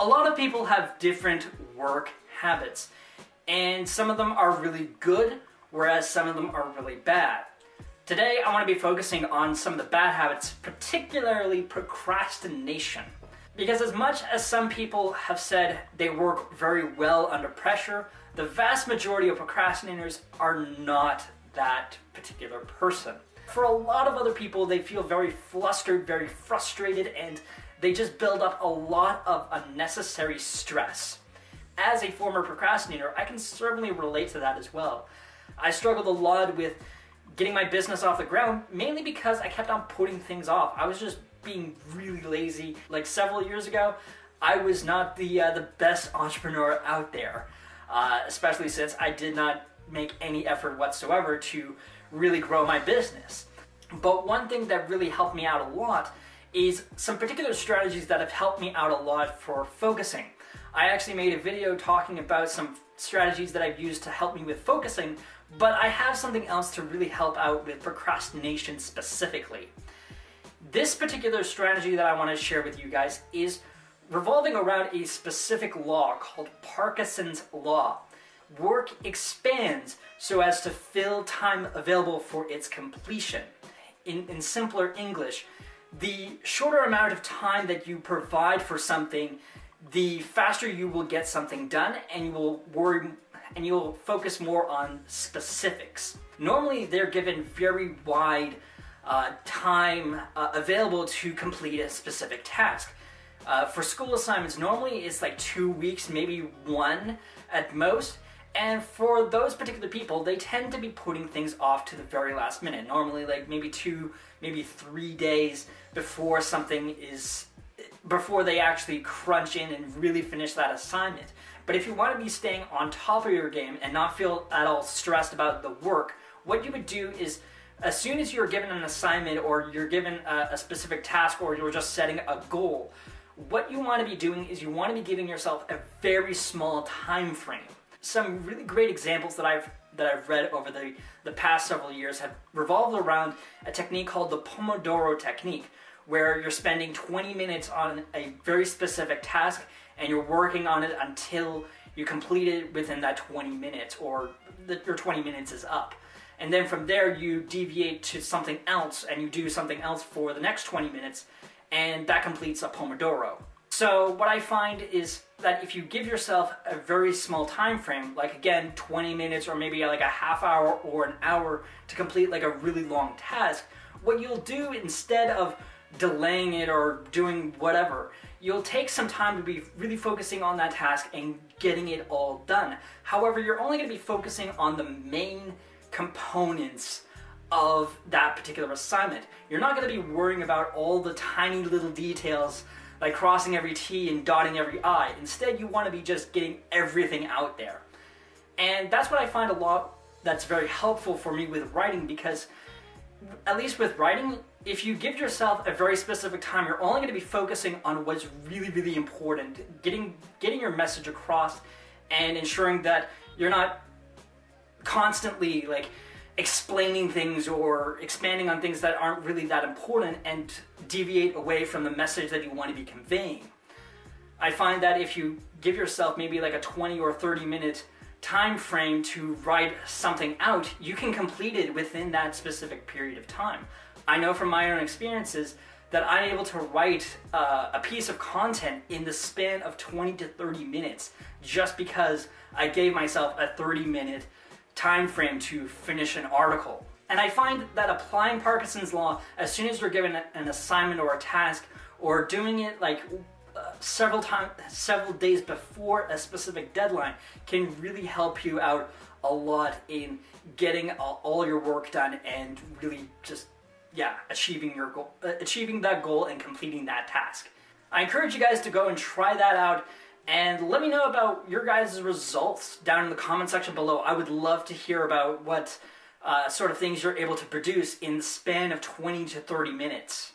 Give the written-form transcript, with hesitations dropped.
A lot of people have different work habits, and some of them are really good, whereas some of them are really bad. Today, I want to be focusing on some of the bad habits, particularly procrastination. Because as much as some people have said they work very well under pressure, the vast majority of procrastinators are not that particular person. For a lot of other people, they feel very flustered, very frustrated, and they just build up a lot of unnecessary stress. As a former procrastinator, I can certainly relate to that as well. I struggled a lot with getting my business off the ground, mainly because I kept on putting things off. I was just being really lazy. Like several years ago, I was not the best entrepreneur out there, especially since I did not make any effort whatsoever to really grow my business. But one thing that really helped me out a lot is some particular strategies that have helped me out a lot for focusing. I actually made a video talking about some strategies that I've used to help me with focusing, but I have something else to really help out with procrastination specifically. This particular strategy that I want to share with you guys is revolving around a specific law called Parkinson's Law. Work expands so as to fill time available for its completion. In simpler English, the shorter amount of time that you provide for something, the faster you will get something done, and you will focus more on specifics. Normally, they're given very wide time available to complete a specific task. For school assignments, normally it's like 2 weeks, maybe one at most. And for those particular people, they tend to be putting things off to the very last minute. Normally like maybe 2, maybe 3 days before before they actually crunch in and really finish that assignment. But if you want to be staying on top of your game and not feel at all stressed about the work, what you would do is, as soon as you're given an assignment or you're given a specific task or you're just setting a goal, what you want to be doing is you want to be giving yourself a very small time frame. Some really great examples that I've read over the past several years have revolved around a technique called the Pomodoro technique, where you're spending 20 minutes on a very specific task and you're working on it until you complete it within that 20 minutes or your 20 minutes is up. And then from there you deviate to something else and you do something else for the next 20 minutes, and that completes a Pomodoro. So what I find is that if you give yourself a very small time frame, like again 20 minutes or maybe like a half hour or an hour to complete like a really long task, what you'll do instead of delaying it or doing whatever, you'll take some time to be really focusing on that task and getting it all done. However, you're only going to be focusing on the main components of that particular assignment. You're not going to be worrying about all the tiny little details like crossing every T and dotting every I. Instead, you want to be just getting everything out there. And that's what I find a lot that's very helpful for me with writing, because at least with writing, if you give yourself a very specific time, you're only going to be focusing on what's really, really important, getting your message across and ensuring that you're not constantly like explaining things or expanding on things that aren't really that important and deviate away from the message that you want to be conveying. I find that if you give yourself maybe like a 20 or 30 minute time frame to write something out, you can complete it within that specific period of time. I know from my own experiences that I'm able to write a piece of content in the span of 20 to 30 minutes just because I gave myself a 30-minute time frame to finish an article. And I find that applying Parkinson's Law as soon as you're given an assignment or a task, or doing it like several days before a specific deadline, can really help you out a lot in getting all your work done and really just achieving your goal, achieving that goal and completing that task. I encourage you guys to go and try that out. And let me know about your guys' results down in the comment section below. I would love to hear about what sort of things you're able to produce in the span of 20 to 30 minutes.